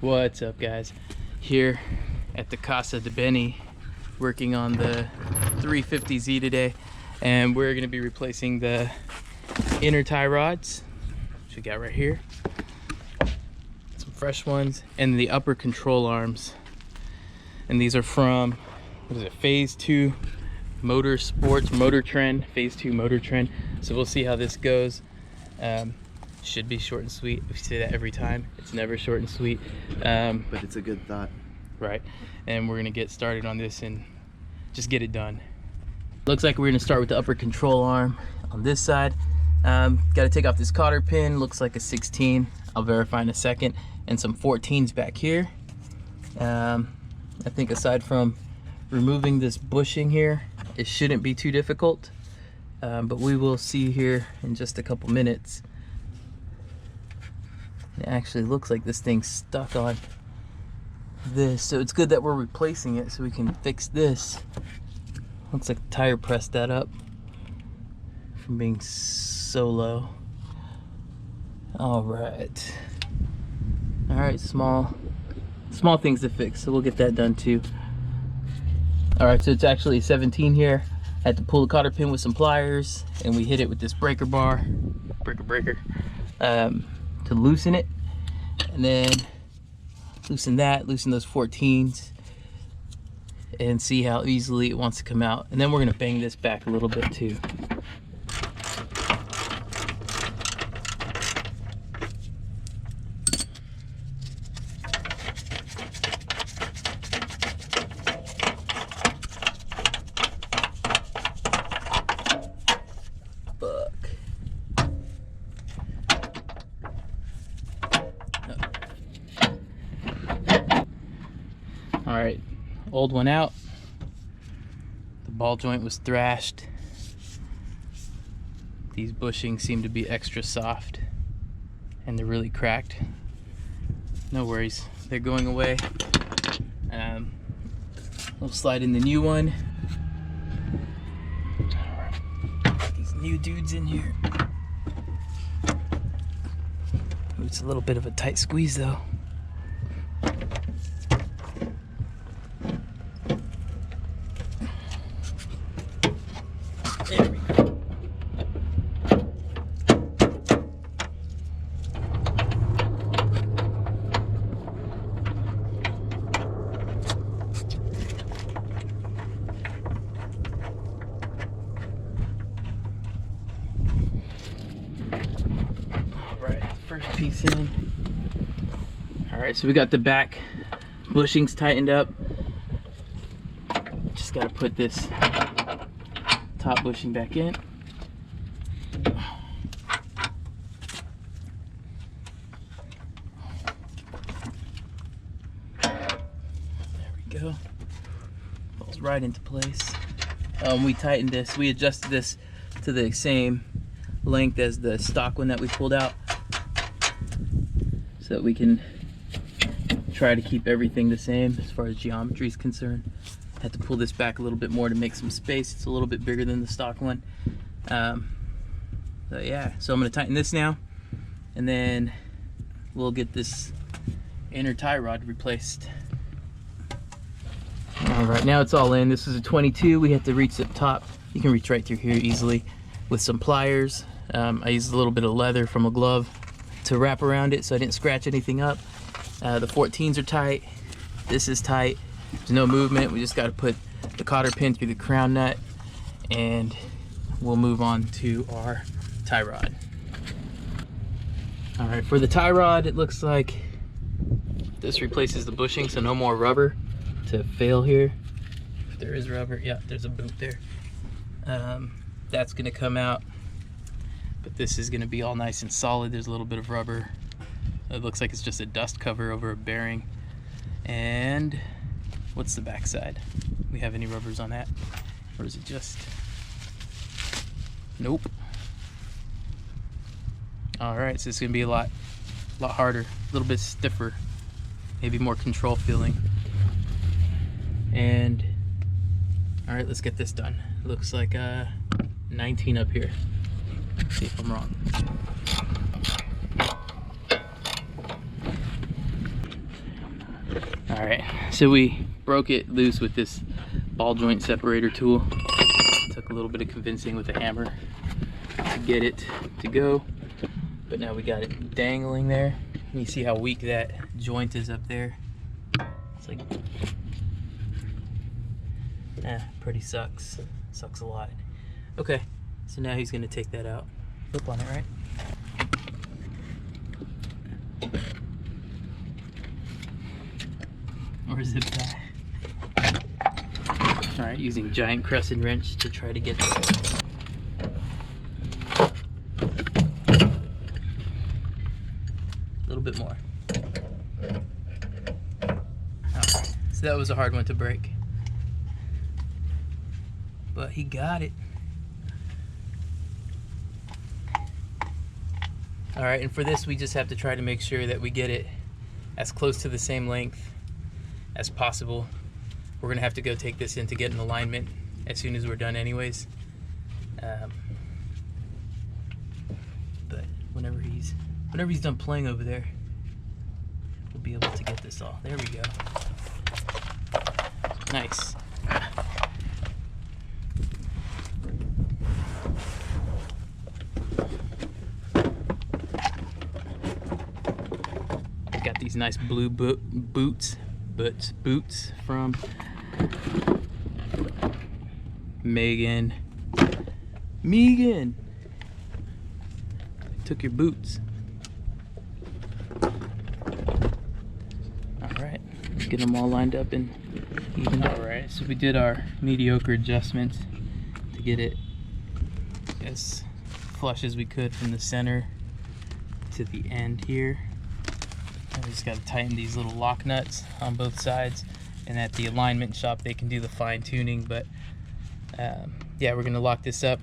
What's up, guys? Here at the Casa de Benny, working on the 350Z today, and we're going to be replacing the inner tie rods, which we got right here, some fresh ones, and the upper control arms. And these are from, what is it, Phase 2 Motortrend, Phase 2 Motortrend. So we'll see how this goes. Should be short and sweet. If you say that every time, it's never short and sweet. But it's a good thought. Right. And we're gonna get started on this and just get it done. Looks like we're gonna start with the upper control arm on this side. Got to take off this cotter pin. Looks like a 16. I'll verify in a second. And some 14s back here. I think aside from removing this bushing here, it shouldn't be too difficult. But we will see here in just a couple minutes. It actually looks like this thing's stuck on this, so it's good that we're replacing it so we can fix this. Looks like the tire pressed that up from being so low. All right, small things to fix, so we'll get that done too. All right, so it's actually 17 here. I had to pull the cotter pin with some pliers, and we hit it with this breaker to loosen it, and then loosen those 14s, and see how easily it wants to come out. And then we're gonna bang this back a little bit too. All right, old one out. The ball joint was thrashed. These bushings seem to be extra soft and they're really cracked. No worries, they're going away. We'll slide in the new one. All right, these new dudes in here. Ooh, it's a little bit of a tight squeeze though. There we go. All right, first piece in. All right, so we got the back bushings tightened up. Just got to put this top bushing back in. There we go. Falls right into place. We tightened this. We adjusted this to the same length as the stock one that we pulled out, so that we can try to keep everything the same as far as geometry is concerned. Had to pull this back a little bit more to make some space. It's a little bit bigger than the stock one. So yeah, so I'm gonna tighten this now, and then we'll get this inner tie rod replaced. All right, now it's all in. This is a 22. We have to reach the top. You can reach right through here easily with some pliers. I used a little bit of leather from a glove to wrap around it so I didn't scratch anything up. The 14s are tight. This is tight. There's no movement. We just got to put the cotter pin through the crown nut, and we'll move on to our tie rod. All right, for the tie rod, it looks like this replaces the bushing, so no more rubber to fail here. If there is rubber, yeah, there's a boot there. That's gonna come out, but this is gonna be all nice and solid. There's a little bit of rubber. It looks like it's just a dust cover over a bearing. And what's the back side? We have any rubbers on that? Or is it just, nope. All right, so it's gonna be a lot harder, a little bit stiffer, maybe more control feeling. And all right, let's get this done. It looks like 19 up here. Let's see if I'm wrong. All right, so we broke it loose with this ball joint separator tool. Took a little bit of convincing with a hammer to get it to go, but now we got it dangling there. You see how weak that joint is up there? It's like, pretty sucks. Sucks a lot. Okay, so now he's gonna take that out. Flip on it, right? Or zip tie. All right, using giant crescent wrench to try to get this. A little bit more. Alright, so that was a hard one to break. But he got it. Alright, and for this we just have to try to make sure that we get it as close to the same length as possible. We're gonna have to go take this in to get an alignment as soon as we're done anyways. But whenever he's done playing over there, we'll be able to get this all. There we go. Nice. Got these nice blue boots from Megan. Took your boots. Alright, let's get them all lined up and even. Alright, so we did our mediocre adjustments to get it as flush as we could from the center to the end here. And we just got to tighten these little lock nuts on both sides, and at the alignment shop they can do the fine tuning, but yeah, we're gonna lock this up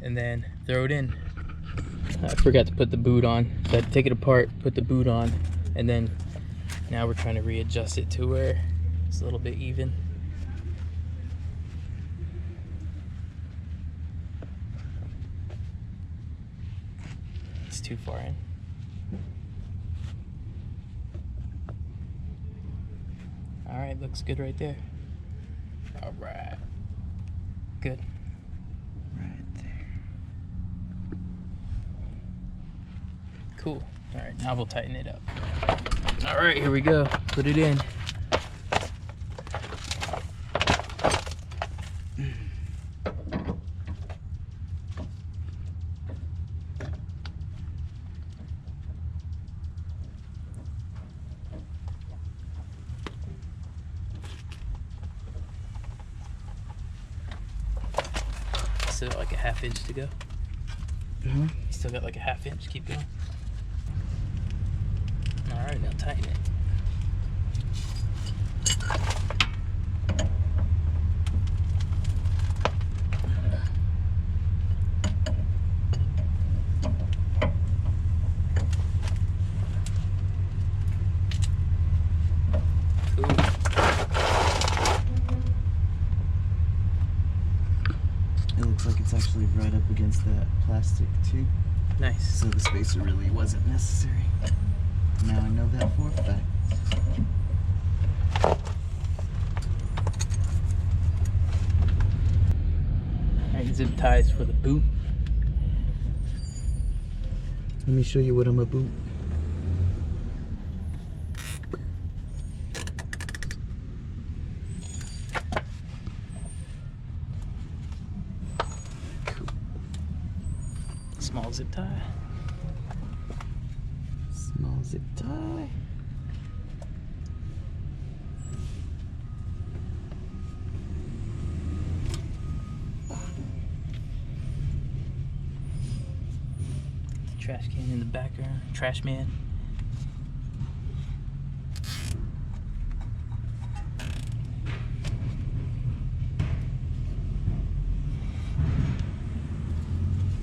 and then throw it in. I forgot to put the boot on, so I had to take it apart, put the boot on, and then now we're trying to readjust it to where it's a little bit even. It's too far in. All right, looks good right there. All right, good. Right there. Cool. All right, now we'll tighten it up. All right, here we go. Put it in. Still like a ½ inch to go. You still got like a ½ inch. Keep going. All right, now tighten it. It looks like it's actually right up against that plastic too. Nice. So the spacer really wasn't necessary. Now I know that for a fact. Alright, zip ties for the boot. Let me show you what I'm a boot. Small zip tie. Small zip tie. Trash can in the background. Trash man.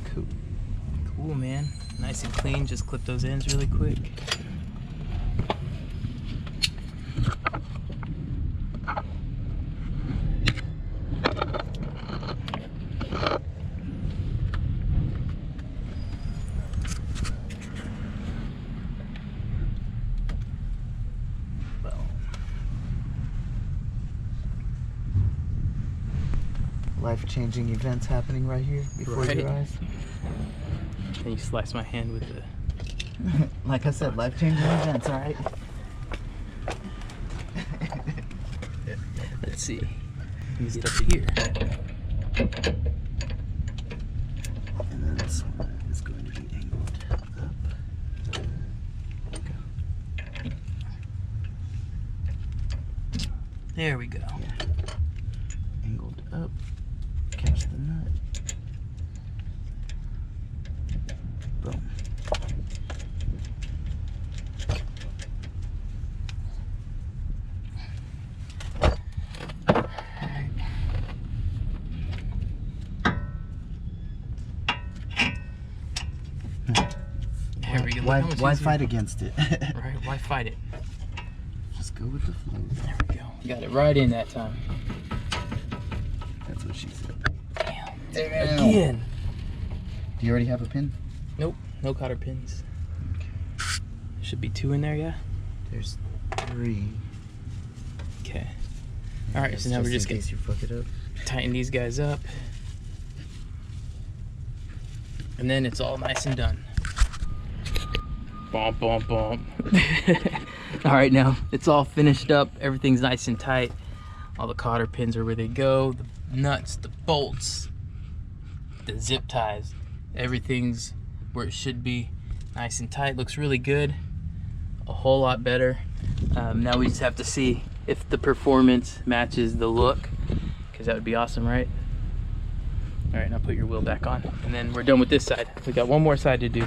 Cool. Cool, man. Nice and clean. Just clip those ends really quick. life-changing events happening right here before Right. your eyes. And you slice my hand with the... Like I said, life-changing events, alright? Let's see. Let me get up here. And then this one is going to be angled up. There we go. Yeah. Angled up. Catch the nut. Boom. There we go. Why fight against it? Right, why fight it? Just go with the flow. There we go. Got it right in that time. That's what she said. Damn. Again. Do you already have a pin? Nope, no cotter pins. Should be 2 in there, yeah? There's 3. Okay. Alright, so now we're just in gonna case you fuck it up. tighten these guys up. And then it's all nice and done. Bump, bump, bump. Alright, now it's all finished up. Everything's nice and tight. All the cotter pins are where they go. The nuts, the bolts, the zip ties. Everything's where it should be. Nice and tight. Looks really good. A whole lot better. Now we just have to see if the performance matches the look, because that would be awesome, right? All right, now put your wheel back on, and then we're done with this side. We got one more side to do.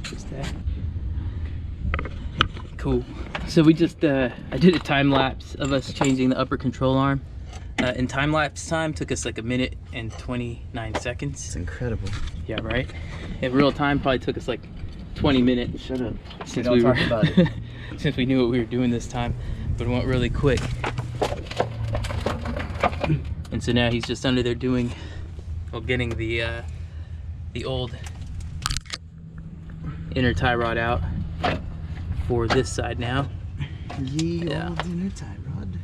Just that. Cool. So we just, I did a time lapse of us changing the upper control arm. In time lapse time, took us like 1 minute and 29 seconds. It's incredible. Yeah, right? In real time, probably took us like 20 minutes. Shut up. Since Don't talk about it. Since we knew what we were doing this time, but it went really quick. And so now he's just under there doing, well, getting the old inner tie rod out for this side now. Ye Yeah. old inner tie rod.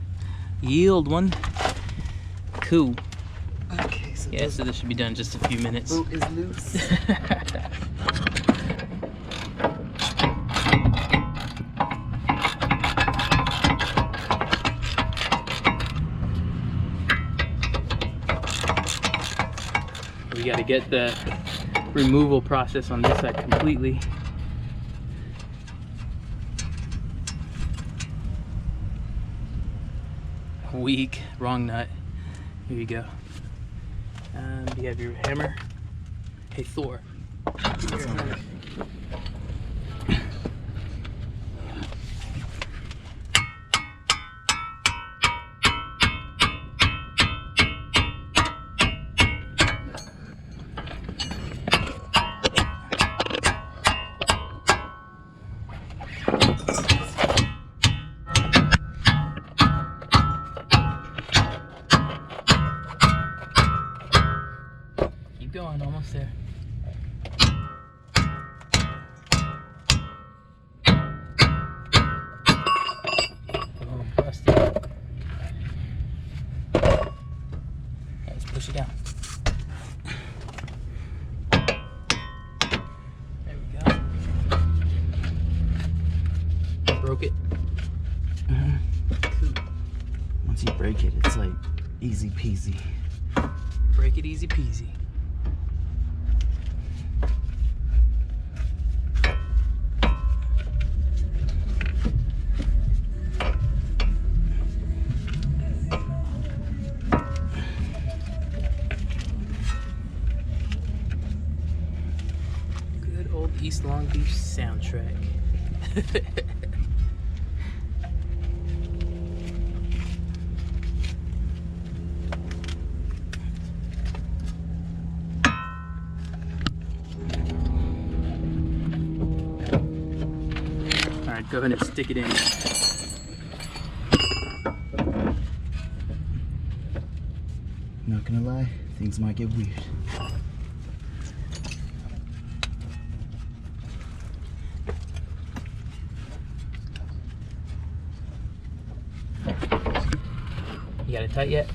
Yield one. Cool. Okay, so Yeah, so this should be done in just a few minutes. boat is loose. We got to get the removal process on this side completely. Weak, wrong nut. Here you go. Do you have your hammer? Hey Thor. Here, hammer. Keep going, almost there. Oh, busted. Let's push it down. There we go. Broke it. Cool. Once you break it, it's like easy peasy. Break it easy peasy. Good old East Long Beach soundtrack. Alright, go ahead and stick it in. Not gonna lie, things might get weird. You got it tight yet?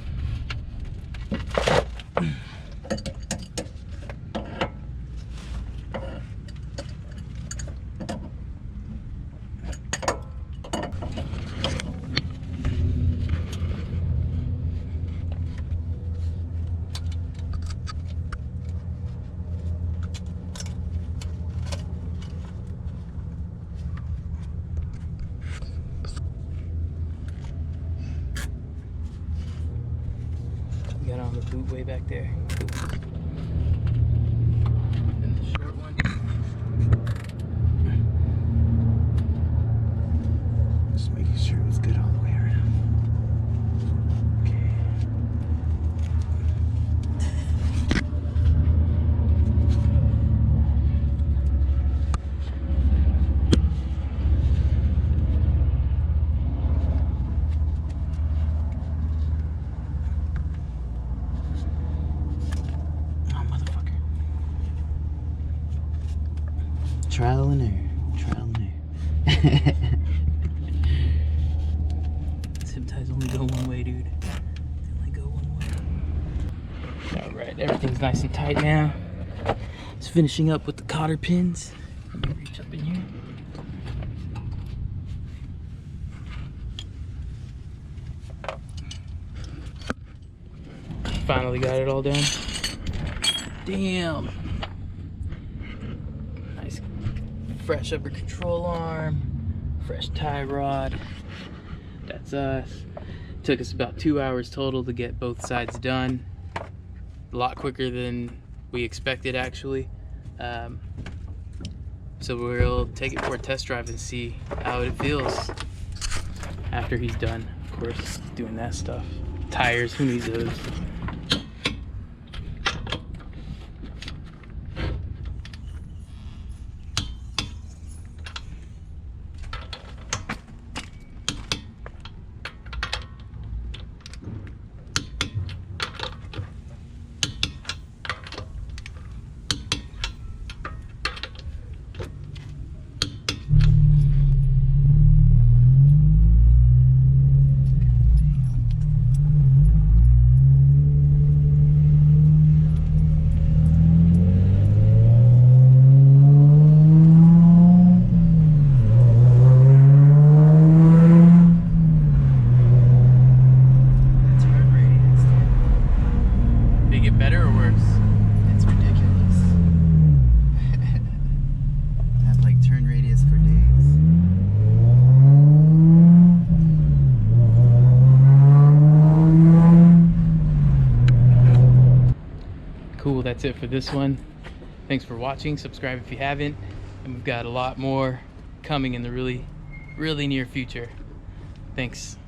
You got it on the boot way back there. And the short one. Just making sure it was good all the way around. Okay. Oh, motherfucker. Trial and error. Trial and error. Zip ties only go one way, dude. They only go one way. Alright, everything's nice and tight now. Just finishing up with the cotter pins. Let me reach up in here. Finally got it all done. Damn. Nice fresh upper control arm, fresh tie rod. That's us. Took us about 2 hours total to get both sides done. A lot quicker than we expected, actually. So we'll take it for a test drive and see how it feels after he's done, of course, doing that stuff. Tires, who needs those? Better or worse? It's ridiculous. I have like turn radius for days. Cool, that's it for this one. Thanks for watching. Subscribe if you haven't. And we've got a lot more coming in the really near future. Thanks.